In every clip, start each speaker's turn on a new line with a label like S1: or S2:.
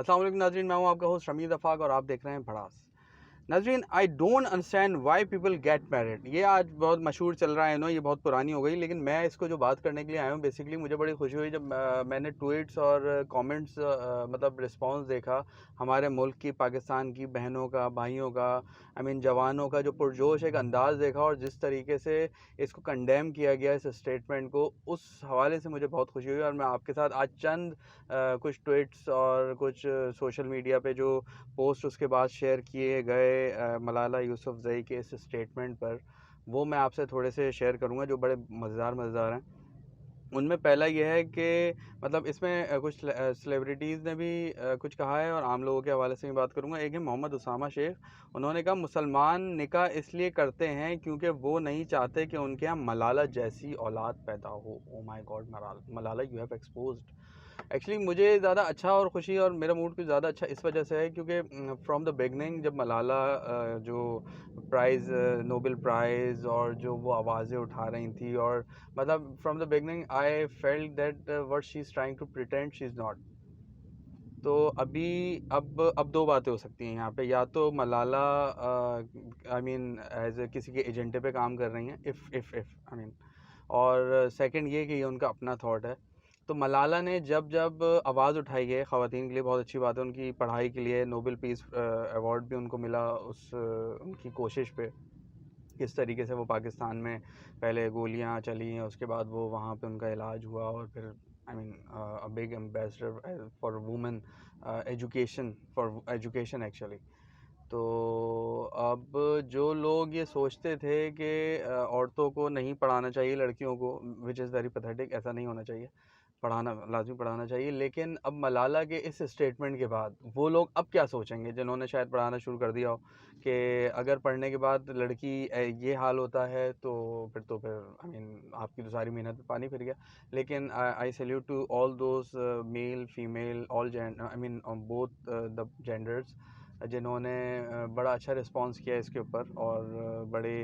S1: अस्सलाम वालेकुम नाज़रीन, मैं हूं आपका होस्ट रमीज़ अफ़ाक और आप देख रहे हैं भड़ास। नाज़रीन, I don't understand why people get married. ये आज बहुत मशहूर चल रहा है, ये बहुत पुरानी हो गई, लेकिन मैं इसको जो बात करने के लिए आया हूँ, बेसिकली मुझे बड़ी खुशी हुई जब मैंने ट्वीट्स और कमेंट्स मतलब रिस्पांस देखा हमारे मुल्क की, पाकिस्तान की बहनों का, भाइयों का, जवानों का जो पुरजोश एक अंदाज़ देखा और जिस तरीके से इसको कंडेम किया गया इस स्टेटमेंट को, उस हवाले से मुझे बहुत खुशी हुई। और मैं आपके साथ आज चंद कुछ ट्वीट्स और कुछ सोशल मीडिया पे जो पोस्ट उसके बाद शेयर किए गए मलाला यूसुफ़ज़ई के इस स्टेटमेंट पर, वो मैं आपसे थोड़े से शेयर करूंगा जो बड़े मज़ेदार हैं। उनमें पहला ये है कि मतलब इसमें कुछ सेलिब्रिटीज़ ने भी कुछ कहा है और आम लोगों के हवाले से भी बात करूंगा। एक है मोहम्मद उसामा शेख। उन्होंने कहा, मुसलमान निकाह इसलिए करते हैं क्योंकि वो नहीं चाहते कि उनके यहाँ मलाला जैसी औलाद पैदा हो। Oh my God, Malala you have exposed. Actually मुझे ज़्यादा अच्छा और खुशी और मेरा मूड कुछ ज़्यादा अच्छा इस वजह से है क्योंकि फ्रॉम द बिगनिंग जब मलाला जो प्राइज़, नोबेल प्राइज़ और जो वो आवाज़ें उठा रही थी, और मतलब from the beginning I felt that what she is trying to pretend she is not. तो अभी अब दो बातें हो सकती हैं यहाँ पे, या तो मलाला एज किसी के एजेंडे पे काम कर रही हैं, इफ़ और सेकंड ये कि ये उनका अपना थॉट है। तो मलाला ने जब जब आवाज़ उठाई है ख़वातीन के लिए, बहुत अच्छी बात है, उनकी पढ़ाई के लिए नोबेल पीस अवार्ड भी उनको मिला उस उनकी कोशिश पे, किस तरीके से वो पाकिस्तान में पहले गोलियां चली हैं, उसके बाद वो वहाँ पे उनका इलाज हुआ और फिर a big ambassador for women education, for education actually. तो अब जो लोग ये सोचते थे कि औरतों को नहीं पढ़ाना चाहिए, लड़कियों को, विच इज़ वेरी पैथेटिक, ऐसा नहीं होना चाहिए, पढ़ाना लाजमी पढ़ाना चाहिए। लेकिन अब मलाला के इस स्टेटमेंट के बाद वो लोग अब क्या सोचेंगे जिन्होंने शायद पढ़ाना शुरू कर दिया हो, कि अगर पढ़ने के बाद लड़की ये हाल होता है तो फिर आपकी तो सारी मेहनत पे पानी फिर गया। लेकिन I salute to all those male female all both the genders जिन्होंने बड़ा अच्छा रिस्पांस किया इसके ऊपर और बड़े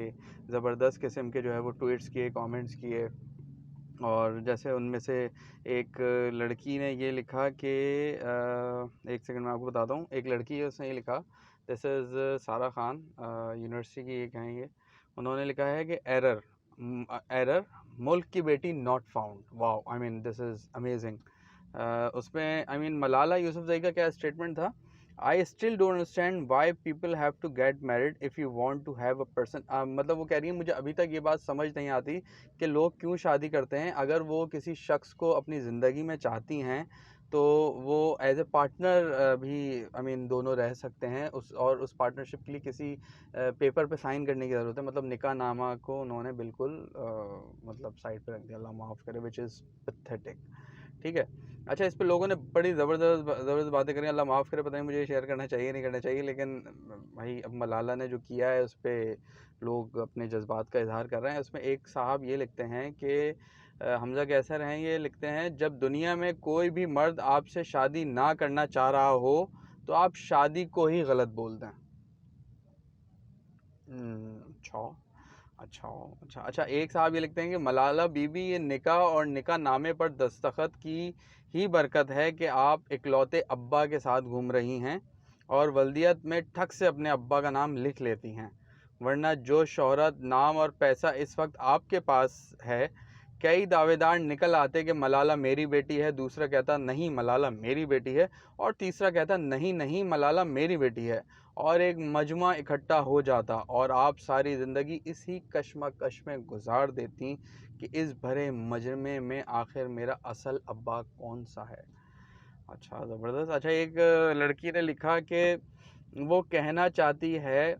S1: ज़बरदस्त किस्म के जो है वो ट्वीट्स किए, कमेंट्स किए। और जैसे उनमें से एक लड़की ने ये लिखा कि एक सेकंड मैं आपको बताता हूँ, एक लड़की है उसने ये लिखा, दिस इज़ सारा खान, यूनिवर्सिटी की एक हैं ये। उन्होंने लिखा है कि एरर एरर, मुल्क की बेटी not found. Wow, this is amazing. उसमें मलाला यूसुफ़ज़ई का क्या स्टेटमेंट था, I still don't understand why people have to get married if you want to have a person. मतलब वो कह रही है, मुझे अभी तक ये बात समझ नहीं आती कि लोग क्यों शादी करते हैं। अगर वो किसी शख्स को अपनी ज़िंदगी में चाहती हैं तो वो एज ए पार्टनर भी दोनों रह सकते हैं, उस पार्टनरशिप के लिए किसी पेपर पे साइन करने की ज़रूरत है। मतलब निकाह नामा को उन्होंने बिल्कुल मतलब साइड पे रख दिया, अल्लाह माफ़ करे, विच इज़ पैथेटिक। ठीक है, अच्छा, इस पे लोगों ने बड़ी ज़बरदस्त बातें करी, अल्लाह माफ़ करे, पता नहीं मुझे ये शेयर करना चाहिए नहीं करना चाहिए, लेकिन भाई अब मलाला ने जो किया है उस पर लोग अपने जज्बात का इजहार कर रहे हैं। उसमें एक साहब ये लिखते हैं कि हमज़ा कैसर हैं, ये लिखते हैं, जब दुनिया में कोई भी मर्द आपसे शादी ना करना चाह रहा हो तो आप शादी को ही गलत बोल दें। अच्छा अच्छा अच्छा अच्छा। एक साहब ये लिखते हैं कि मलाला बीबी, ये निकाह और निकाह नामे पर दस्तखत की ही बरकत है कि आप इकलौते अब्बा के साथ घूम रही हैं और वल्दियत में ठक से अपने अब्बा का नाम लिख लेती हैं, वरना जो शोहरत, नाम और पैसा इस वक्त आपके पास है, कई दावेदार निकल आते कि मलाला मेरी बेटी है, दूसरा कहता नहीं मलाला मेरी बेटी है, और तीसरा कहता नहीं नहीं मलाला मेरी बेटी है, और एक मजमा इकट्ठा हो जाता और आप सारी ज़िंदगी इसी कश्मकश में गुजार देती कि इस भरे मजमे में आखिर मेरा असल अब्बा कौन सा है। अच्छा, ज़बरदस्त। अच्छा, एक लड़की ने लिखा कि वो कहना चाहती है,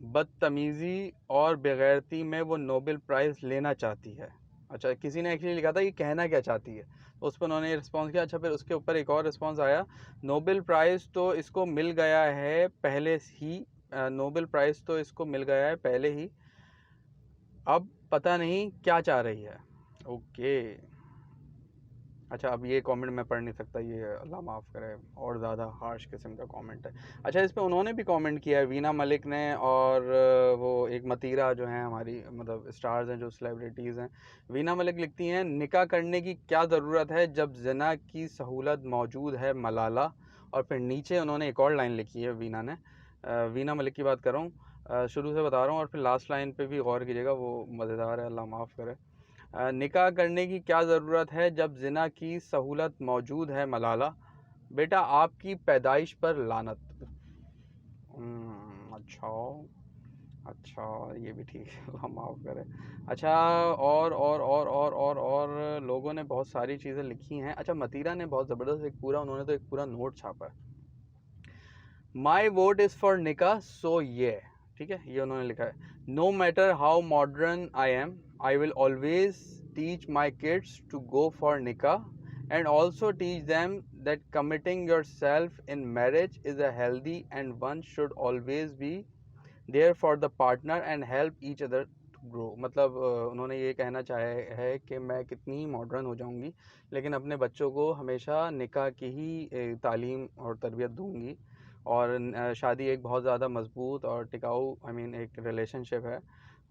S1: बदतमीज़ी और बेगैरती में वो नोबेल प्राइज़ लेना चाहती है। अच्छा, किसी ने एक्चुअली लिखा था ये कहना क्या चाहती है, तो उस पर उन्होंने रिस्पॉन्स किया। अच्छा, फिर उसके ऊपर एक और रिस्पॉन्स आया, नोबेल प्राइज़ तो इसको मिल गया है पहले ही, नोबेल प्राइज़ तो इसको मिल गया है पहले ही, अब पता नहीं क्या चाह रही है। ओके, अच्छा, अब ये कमेंट मैं पढ़ नहीं सकता, ये अल्लाह माफ़ करे, और ज़्यादा हार्श किस्म का कमेंट है। अच्छा, इस पे उन्होंने भी कमेंट किया है, वीना मलिक ने, और वो एक मतीरा जो हैं हमारी, मतलब स्टार्स हैं जो सेलिब्रिटीज़ हैं। वीना मलिक लिखती हैं, निकाह करने की क्या ज़रूरत है जब ज़िना की सहूलत मौजूद है मलाला, और फिर नीचे उन्होंने एक और लाइन लिखी है वीना ने, वीना मलिक की बात कर रहा हूँ, शुरू से बता रहा हूँ और फिर लास्ट लाइन पे भी गौर कीजिएगा, वो मज़ेदार है, अल्लाह माफ़ करे। निकाह करने की क्या ज़रूरत है जब जिना की सहूलत मौजूद है मलाला, बेटा आपकी पैदाइश पर लानत। अच्छा, अच्छा, ये भी ठीक है, अल्लाह माफ़ करे। अच्छा, और लोगों ने बहुत सारी चीज़ें लिखी हैं। अच्छा, मतीरा ने बहुत ज़बरदस्त एक पूरा, उन्होंने तो एक पूरा नोट छापा है, माई वोट इज़ फॉर निका सो ये, ठीक है, ये उन्होंने लिखा है, no matter how modern I am, I will always teach my kids to go for निका and also teach them that committing yourself in marriage is a healthy and one should always be there for the partner and help each other to grow. मतलब उन्होंने ये कहना चाहे है कि मैं कितनी ही मॉडर्न हो जाऊंगी लेकिन अपने बच्चों को हमेशा निकाह की ही तालीम और तरबियत दूंगी, और शादी एक बहुत ज़्यादा मजबूत और टिकाऊ एक रिलेशनशिप है,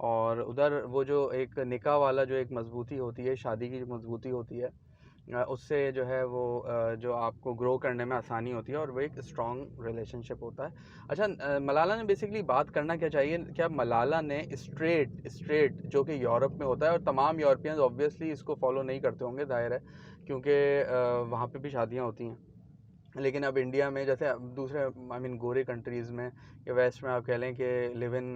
S1: और उधर वो जो एक निकाह वाला जो एक मजबूती होती है, शादी की जो मजबूती होती है, उससे जो है वो जो आपको ग्रो करने में आसानी होती है और वो एक स्ट्रॉन्ग रिलेशनशिप होता है। अच्छा, मलाला ने बेसिकली बात करना क्या चाहिए, क्या मलाला ने स्ट्रेट स्ट्रेट जो कि यूरोप में होता है और तमाम यूरोपियंस ऑब्वियसली इसको फॉलो नहीं करते होंगे, जाहिर है, क्योंकि वहाँ पे भी शादियाँ होती हैं, लेकिन अब इंडिया में जैसे दूसरे गोरे कंट्रीज़ में या वेस्ट में आप कह लें कि लिव इन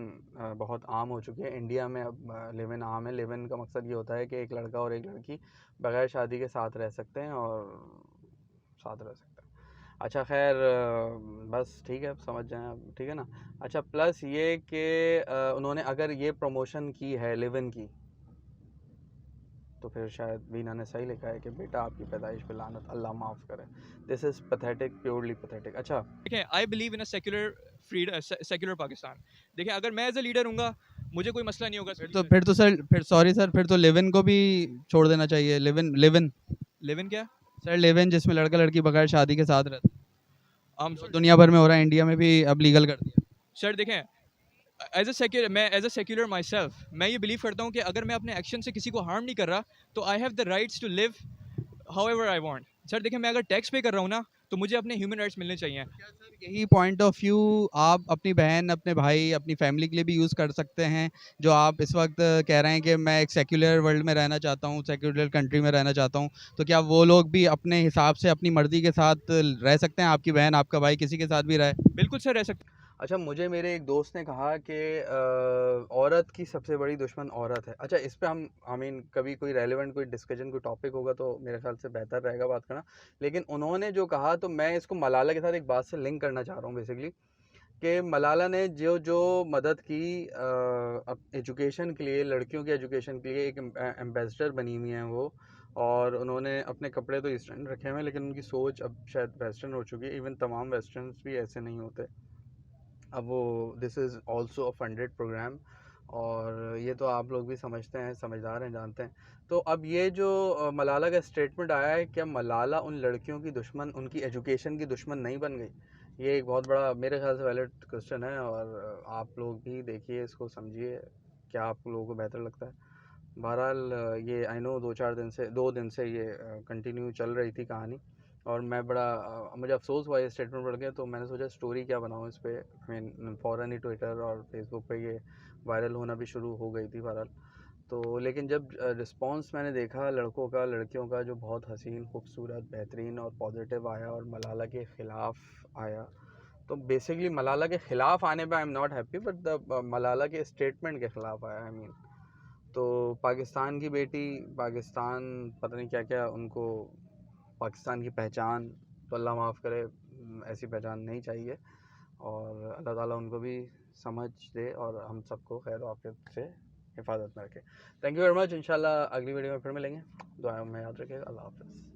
S1: बहुत आम हो चुकी है, इंडिया में अब लिव इन आम है। लिव इन का मकसद ये होता है कि एक लड़का और एक लड़की बगैर शादी के साथ रह सकते हैं और साथ रह सकते हैं। अच्छा, खैर, बस ठीक है, अब समझ जाएं आप, ठीक है ना। अच्छा, प्लस ये कि उन्होंने अगर ये प्रमोशन की है लिव इन की, तो फिर शायद वीना ने सही लिखा है कि बेटा आपकी पैदाइश पे लानत, अल्लाह माफ़ करे। This is pathetic, purely pathetic. अच्छा,
S2: देखें, I believe in a secular Pakistan. देखें, अगर मैं एज अ लीडर हूँगा, मुझे कोई मसला नहीं होगा।
S3: फिर तो सर, फिर सॉरी सर, फिर तो लिव इन को भी छोड़ देना चाहिए। Live in, live in
S2: live in क्या?
S3: सर, लिव इन जिसमें लड़का लड़की बगैर शादी के साथ रहते हैं,
S2: हम
S3: जो दुनिया भर में हो रहा है, इंडिया में भी अब लीगल कर दिया।
S2: सर देखें, मैं as a secular myself, मैं ये बिलीव करता हूँ कि अगर मैं अपने एक्शन से किसी को हार्म नहीं कर रहा, तो I have the rights to live however I want. Sir देखिए, मैं अगर टैक्स पे कर रहा हूँ ना, तो मुझे अपने ह्यूमन राइट्स मिलने चाहिए।
S3: यही पॉइंट ऑफ व्यू आप अपनी बहन, अपने भाई, अपनी फैमिली के लिए भी यूज़ कर सकते हैं, जो आप इस वक्त कह रहे हैं कि मैं एक सेक्युलर वर्ल्ड में रहना चाहता हूँ, सेक्युलर कंट्री में रहना चाहता हूँ, तो क्या वो लोग भी अपने हिसाब से अपनी मर्जी के साथ रह सकते हैं? आपकी बहन, आपका भाई किसी के साथ भी रहे?
S2: बिल्कुल सर, रह सकते।
S1: अच्छा, मुझे मेरे एक दोस्त ने कहा कि औरत की सबसे बड़ी दुश्मन औरत है। अच्छा, इस पे हम कभी कोई रेलेवेंट कोई डिस्कशन, कोई टॉपिक होगा तो मेरे ख्याल से बेहतर रहेगा बात करना, लेकिन उन्होंने जो कहा तो मैं इसको मलाला के साथ एक बात से लिंक करना चाह रहा हूँ बेसिकली, कि मलाला ने जो जो मदद की एजुकेशन के लिए, लड़कियों की एजुकेशन के लिए, एक एम्बेसडर बनी हुई हैं वो, और उन्होंने अपने कपड़े तो ईस्टर्न रखे हुए हैं लेकिन उनकी सोच अब शायद वेस्टर्न हो चुकी है। इवन तमाम वेस्टर्न्स भी ऐसे नहीं होते अब वो, this is also a funded program, और ये तो आप लोग भी समझते हैं, समझदार हैं, जानते हैं। तो अब ये जो मलाला का स्टेटमेंट आया है, क्या मलाला उन लड़कियों की दुश्मन, उनकी एजुकेशन की दुश्मन नहीं बन गई? ये एक बहुत बड़ा मेरे ख्याल से वैलिड क्वेश्चन है, और आप लोग भी देखिए, इसको समझिए, क्या आप लोगों को बेहतर लगता है। बहरहाल ये आई नो 2 दिन से ये कंटिन्यू चल रही थी कहानी, और मैं बड़ा मुझे अफसोस हुआ ये स्टेटमेंट पढ़ के, तो मैंने सोचा स्टोरी क्या बनाऊँ इस पर। फ़ौरन ही ट्विटर और फेसबुक पे ये वायरल होना भी शुरू हो गई थी बहरहाल। तो लेकिन जब रिस्पांस मैंने देखा लड़कों का, लड़कियों का, जो बहुत हसीन, खूबसूरत, बेहतरीन और पॉजिटिव आया और मलाला के ख़िलाफ़ आया, तो बेसिकली मलाला के ख़िलाफ़ आने पे I am not happy, but the Malala के स्टेटमेंट के ख़िलाफ़ आया, तो पाकिस्तान की बेटी, पाकिस्तान, पता नहीं क्या क्या उनको, पाकिस्तान की पहचान, तो अल्लाह माफ़ करे, ऐसी पहचान नहीं चाहिए, और अल्लाह ताला उनको भी समझ दे और हम सबको खैर आफियत से हिफाजत में रखे। Thank you very much. इंशाल्लाह अगली वीडियो में फिर मिलेंगे। दुआओं में याद रखिएगा। अल्लाह हाफ़िज़।